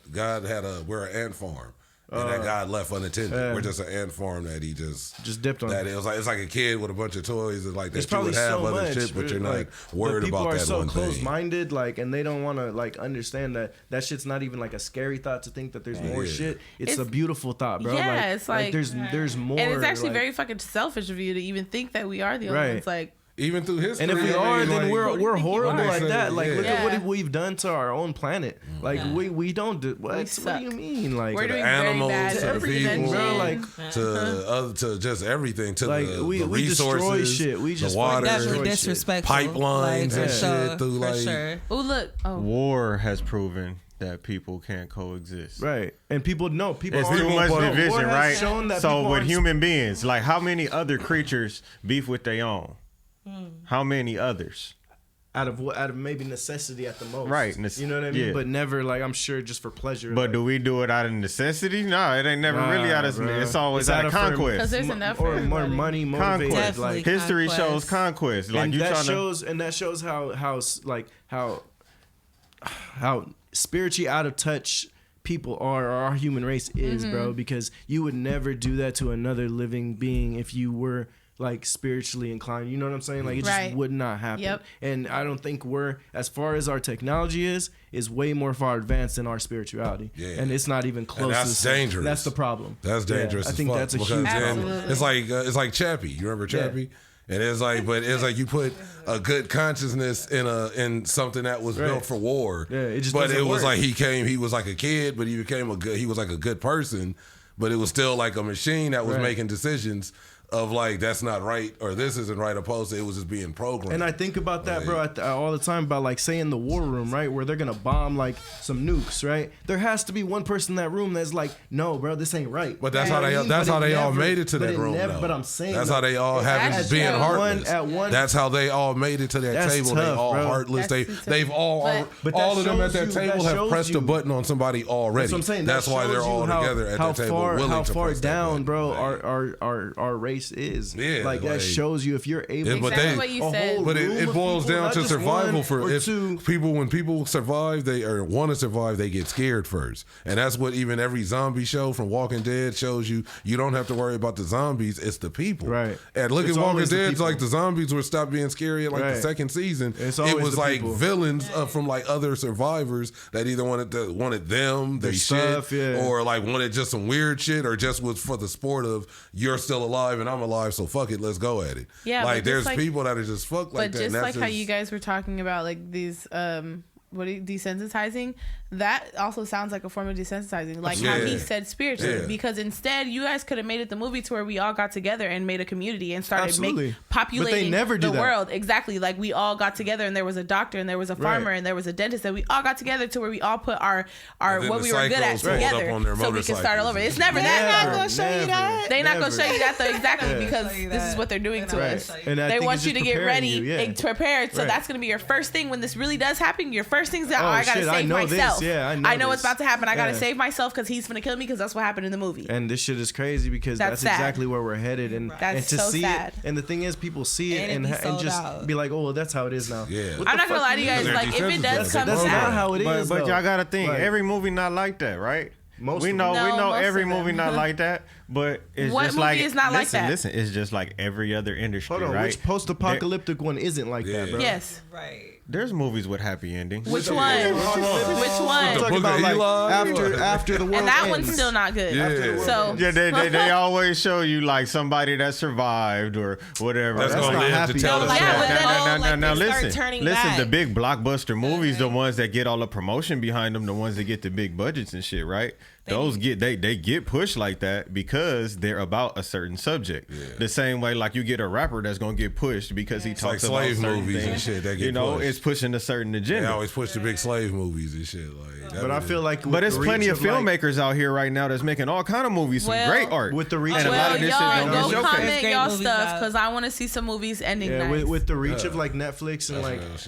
had we're an ant farm. And that God left unattended. We're just an ant farm that he just dipped on. That it was like it's like a kid with a bunch of toys and like that you would have other shit, but you're not worried about that one thing. People are so close-minded, like, and they don't want to like understand that shit's not even like a scary thought to think that there's more shit. It's a beautiful thought, bro. Yeah, it's like there's more. And it's actually very fucking selfish of you to even think that we are the only ones. Like. Even through history, and if we are, then we're horrible like that. Like, look at what we've done to our own planet. Like, we don't do what? What do you mean? Like, we're to doing the animals, to the people, bro, like to just everything, to like the we resources, destroy shit. We just the water, definitely disrespectful, pipelines and shit through like. Sure. Oh look, war has proven that people can't coexist. Right. And people know. It's too much division, right? So with human beings, like how many other creatures beef with their own? How many others? Out of maybe necessity at the most. Right. You know what I mean? Yeah. But never, like, I'm sure just for pleasure. But like, do we do it out of necessity? No, it ain't never really out of necessity. It's always out of conquest. Because there's enough or more money motivated. Conquest. Like, history shows conquest. Like, and that shows how spiritually out of touch people are, or our human race is, bro. Because you would never do that to another living being if you were like spiritually inclined, you know what I'm saying? Like it just would not happen. Yep. And I don't think we're, as far as our technology is way more far advanced than our spirituality. Yeah. And it's not even close. And that's dangerous. That's the problem. That's dangerous. I think that's a huge problem. It's like Chappie. You remember Chappie? And it's like, but it's like you put a good consciousness in something that was built for war. Yeah, it just but it was work. like he was like a kid, but he was like a good person, but it was still like a machine that was making decisions of like that's not right or this isn't right, opposed to it was just being programmed. And I think about that, bro, all the time about like say in the war room, right, where they're gonna bomb like some nukes, right? There has to be one person in that room that's like, no, bro, this ain't right. But that's how they all made it to that room. But I'm saying that's how they all have being heartless. That's how they all made it to that table. They all heartless. They've all of them at that table have pressed a button on somebody already. That's what I'm saying. That's why they're all together at that table, willing to press that button. How far down, bro, our race is. Yeah, like that shows you if you're able. Exactly what you said. But it boils down to survival for people. When people survive, they want to survive. They get scared first, and that's what even every zombie show from Walking Dead shows you. You don't have to worry about the zombies; it's the people. Right. And look at Walking Dead. Like the zombies were stopped being scary at like the second season. It was like villains from like other survivors that either wanted them, their shit, or like wanted just some weird shit, or just was for the sport of you're still alive and I'm alive. So fuck it, let's go at it. Yeah, like there's people that are just fucked like that. But just like how you guys were talking about like these desensitizing, that also sounds like a form of desensitizing. Like how he said spiritually, because instead you guys could have made it the movie to where we all got together and made a community and started populating the world. Exactly. Like we all got together and there was a doctor and there was a farmer and there was a dentist and we all got together to where we all put our what we were good at together so we can start all over. It's never that. They're not going to show you that. They're not going to show you that though. Exactly. Because this is what they're doing to us. They want you to get ready and prepared. So that's going to be your first thing when this really does happen. Your first thing is that I got to save myself. myself. Yeah, I know what's about to happen. I gotta save myself because he's gonna kill me because that's what happened in the movie. And this shit is crazy because that's exactly where we're headed. And that's to so see sad. it, and the thing is, people see it and just be like, oh, well, that's how it is now. Yeah. I'm not gonna lie to you guys. Like, if it does come that's out, not how it is. But y'all gotta think, every movie not like that, right? We know every movie not like that, but it's what just movie like is not like that? Listen, it's just like every other industry, Hold on, right? which post-apocalyptic one isn't like that, bro? Yes. Right. There's movies with happy endings. Which one? Which one? I'm talking about like after the world And that ends. one's still not good. Yeah. So Yeah, they always show you like somebody that survived or whatever. That's not gonna live happy. to tell the Like, story. yeah, but Now they start listen, turning listen. back. The big blockbuster movies, the ones that get all the promotion behind them, the ones that get the big budgets and shit, right? Those they get pushed like that because they're about a certain subject. Yeah. The same way like you get a rapper that's gonna get pushed because he talks about slave certain movies things. and shit that get pushed. It's pushing a certain agenda. They always push the big slave movies and shit. Like, But I feel like, but there's plenty of filmmakers out here right now that's making all kind of movies, some great art with the reach. And a lot of this shit y'all don't go get comment showcased. y'all stuff because I want to see some movies ending nice. With the reach of like Netflix and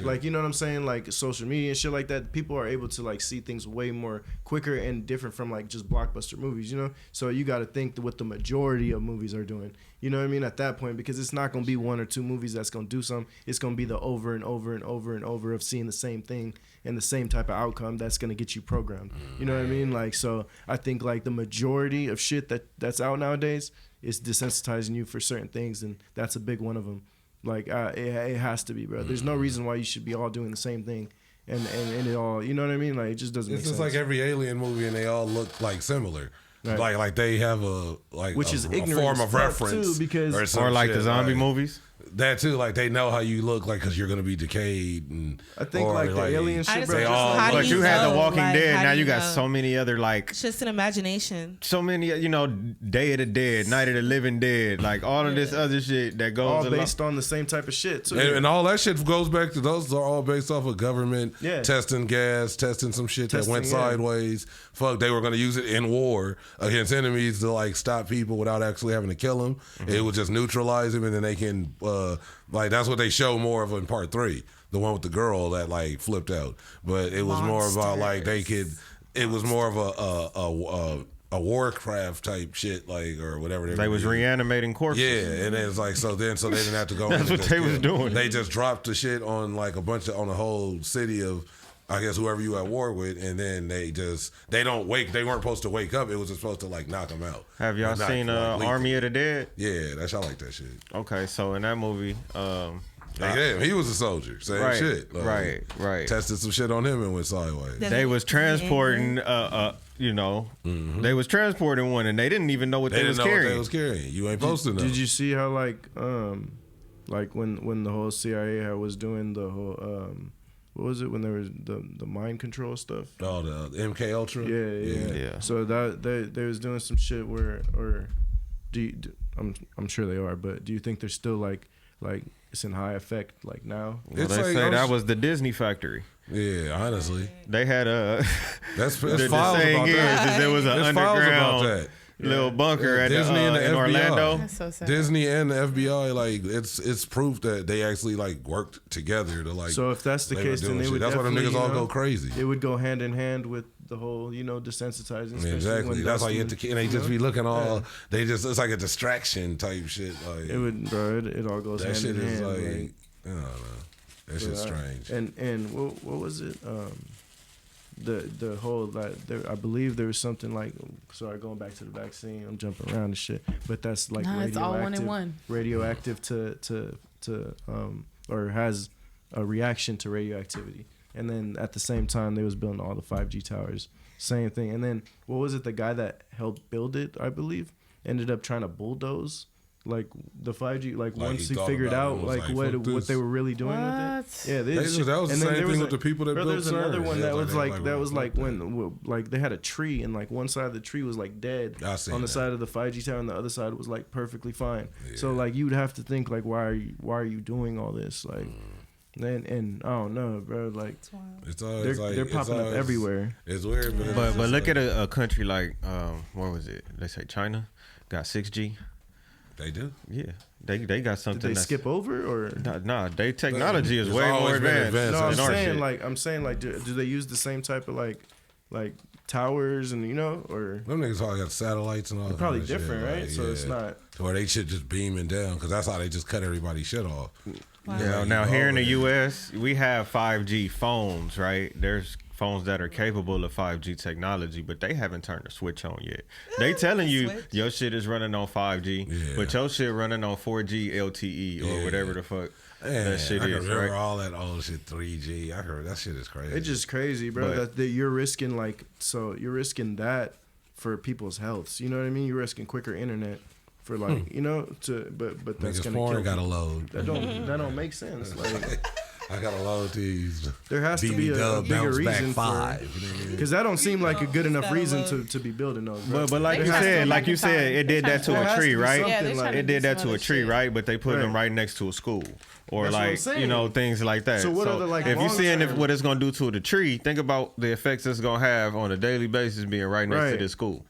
like you know what I'm saying, like social media and shit like that, people are able to like see things way more quicker and different from like just blockbuster movies, you know. So you got to think what the majority of movies are doing. You know what I mean? At that point, because it's not gonna be one or two movies that's gonna do something. It's gonna be the over and over and over and over of seeing the same thing and the same type of outcome that's gonna get you programmed. You know what I mean? Like, so I think like the majority of shit that's out nowadays is desensitizing you for certain things, and that's a big one of them. Like, it has to be, bro. There's no reason why you should be all doing the same thing. And it all, you know what I mean? Like, it just doesn't make sense. It's just like every alien movie, and they all look like similar. Right. Like they have a which is a form of reference too, because or like the zombie movies. That too, like they know how you look, like because you're gonna be decayed, and I think like the alien shit, bro. But you had The Walking Dead. Now you got so many other like. It's just an imagination. So many, Day of the Dead, Night of the Living Dead, like all of this other shit that goes all based on the same type of shit too. And all that shit goes back to those are all based off of government testing gas, testing some shit that went sideways. Fuck, they were gonna use it in war against enemies to like stop people without actually having to kill them. Mm-hmm. It would just neutralize them, and then they can. Like that's what they show more of in part 3, the one with the girl that like flipped out. But it was more about like they could. It was more of a Warcraft type shit, like or whatever. They was reanimating corpses. Yeah, and it's like so they didn't have to go. That's what they was doing. They just dropped the shit on like on a whole city of. I guess whoever you at war with, and then they don't wake. They weren't supposed to wake up. It was just supposed to like knock them out. Have y'all seen Army of the Dead? Yeah, I like that shit. Okay, so in that movie, he was a soldier. Same shit. Like, right. Tested some shit on him and went sideways. They was transporting, they was transporting one, and they didn't even know what they was carrying. What they was carrying. You ain't supposed to know. Did you see how like when the whole CIA was doing the whole what was it when there was the mind control stuff? Oh, the MK Ultra. Yeah. So that they was doing some shit where, or I'm sure they are, but do you think they're still like it's in high effect like now? Well, they say that was the Disney factory. Yeah, honestly, they had a. That's the saying is there was an underground little bunker at Disney and the in FBI. Orlando. That's so sad. Disney and the FBI, like it's proof that they actually like worked together to like. So if that's the case, then they would. That's why them niggas all go crazy. It would go hand in hand with the whole, desensitizing. Exactly. That's why you get and they just be looking all. They just it's like a distraction type shit. Like it would, bro. It all goes hand in hand. That shit is like I don't know. That shit's strange. And what was it? The whole I believe there was something like, sorry, going back to the vaccine, I'm jumping around and shit, but that's like radioactive, it's all one in one. Radioactive to or has a reaction to radioactivity. And then at the same time they was building all the 5G towers, same thing. And then what was it, the guy that helped build it, I believe, ended up trying to bulldoze like the 5G, like once he figured out like what they were really doing with it. Yeah, that was the same thing with the people that built CERN. There's another one that was like when like they had a tree and like one side of the tree was like dead on the side of the 5G tower and the other side was like perfectly fine. Yeah. So like you'd have to think like why are you doing all this like. And I don't know, bro. Like, they're popping up everywhere. It's weird, but look at a country like what was it? Let's say China got 6G. They do. Yeah, they got something. Did they skip over or? Nah, their technology is way more advanced. No, I'm saying like, do they use the same type of like like towers and or them niggas all got satellites and all. Probably different, shit. right? Like, so it's not. Or they shit just beaming down because that's how they just cut everybody's shit off. Wow. Yeah. Now here in the U.S., we have 5G phones, right? There's phones that are capable of 5G technology, but they haven't turned the switch on yet. They telling you your shit is running on 5G, but your shit running on 4G LTE or whatever the fuck that shit is. Remember right? all that old shit 3G. I heard that shit is crazy. It's just crazy, bro. That you're risking you're risking that for people's health. You know what I mean? You're risking quicker internet for but that's gonna kill. Gotta load. That don't make sense. Like. I gotta load these. There has to be a bigger reason for because that don't seem like a good enough reason to be building those. But like you said, it did that to a tree, right? It did that to a tree, right? But they put them right next to a school or things like that. So what are the if you're seeing what it's gonna do to the tree, think about the effects it's gonna have on a daily basis being right next to this school.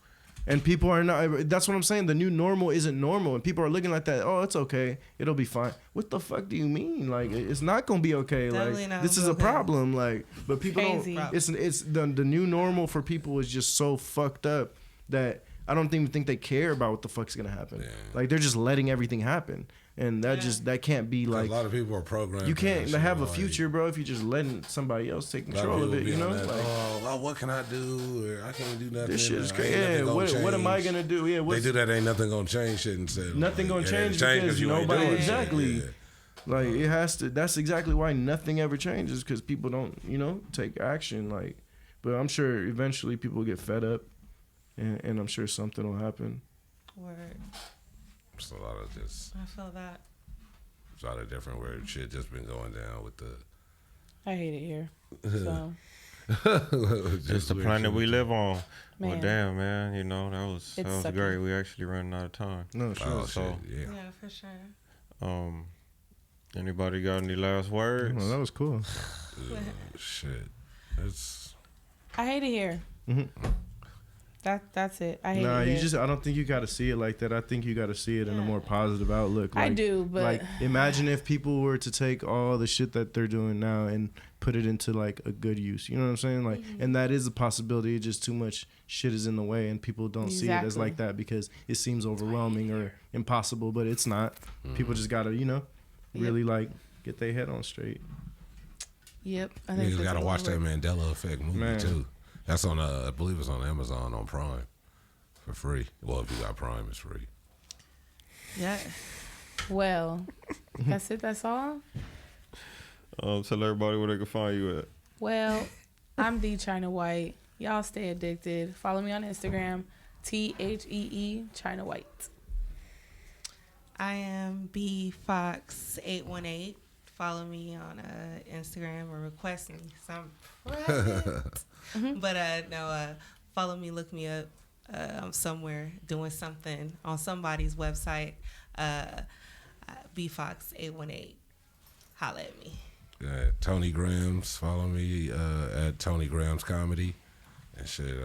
And people are not. That's what I'm saying. The new normal isn't normal, and people are looking like that. Oh, it's okay. It'll be fine. What the fuck do you mean? Like, it's not gonna be okay. Definitely like, this is a problem. Like, but people Crazy. don't. It's the new normal for people is just so fucked up that I don't even think they care about what the fuck's gonna happen. Yeah. Like, they're just letting everything happen, and that can't be like. A lot of people are programmed. You can't have a future, bro, if you're just letting somebody else take control of it. You know, what can I do? Or I can't do nothing. This shit is crazy. Yeah, what am I gonna do? Yeah, they do that. Ain't nothing gonna change. Shit instead. Nothing gonna change because nobody exactly. Like it has to. That's exactly why nothing ever changes because people don't, take action. Like, but I'm sure eventually people get fed up, and I'm sure something will happen. Word. It's a lot of just. I feel that. It's a lot of different weird shit just been going down with the. I hate it here. So. It's the planet we live on. Man. Well, damn, man. That was great. We actually running out of time. No, sure. Yeah, for sure. Anybody got any last words? Well, that was cool. Shit. I hate it here. Mm-hmm. That's it. I hate it. I don't think you got to see it like that. I think you got to see it in a more positive outlook. Like, I do, but like imagine if people were to take all the shit that they're doing now and put it into like a good use. You know what I'm saying? Like, and that is a possibility. It's just too much shit is in the way, and people don't see it as like that because it seems overwhelming or impossible, but it's not. People just gotta, really like get their head on straight. Yep. I think you gotta watch that Mandela Effect movie too. That's on I believe it's on Amazon on Prime for free. Well, if you got Prime, it's free. Yeah. Well, that's it. That's all. Tell everybody where they can find you at. Well, I'm the China White. Y'all stay addicted. Follow me on Instagram, THEE China White. I am BFox818. Follow me on Instagram or request me some present. But follow me, look me up. I'm somewhere doing something on somebody's website. BFox818. Holla at me. Tony Grams. Follow me at Tony Grams Comedy. And shit,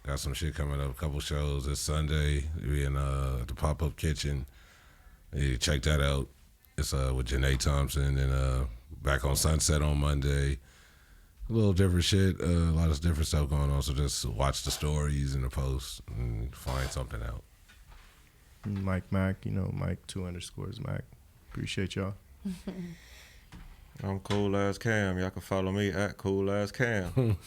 got some shit coming up. A couple shows this Sunday. Be in the Pop-Up Kitchen. You check that out. It's with Janae Thompson and back on Sunset on Monday. A little different shit. A lot of different stuff going on. So just watch the stories and the posts and find something out. Mike Mac, Mike 2_ Mac. Appreciate y'all. I'm Coolazzcam. Y'all can follow me at Coolazzcam.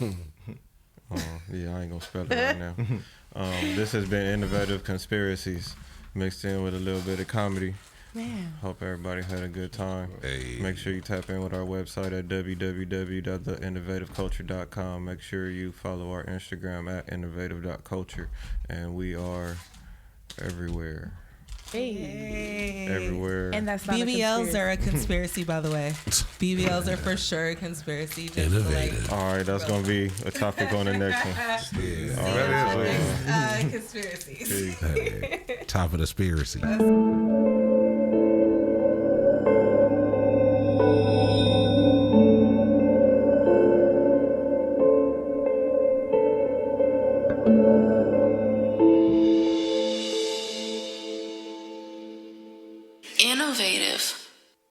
Yeah, I ain't gonna spell it right now. This has been Innovative Conspiracies mixed in with a little bit of comedy. Man. Hope everybody had a good time. Hey. Make sure you tap in with our website at www.theinnovativeculture.com. Make sure you follow our Instagram at innovative.culture. And we are everywhere. Hey. Everywhere. And that's not BBLs are a conspiracy, by the way. BBLs are for sure a conspiracy. Innovative. All right, that's going to be a topic on the next one. Yeah. All right. Conspiracies. Hey, top of the conspiracy.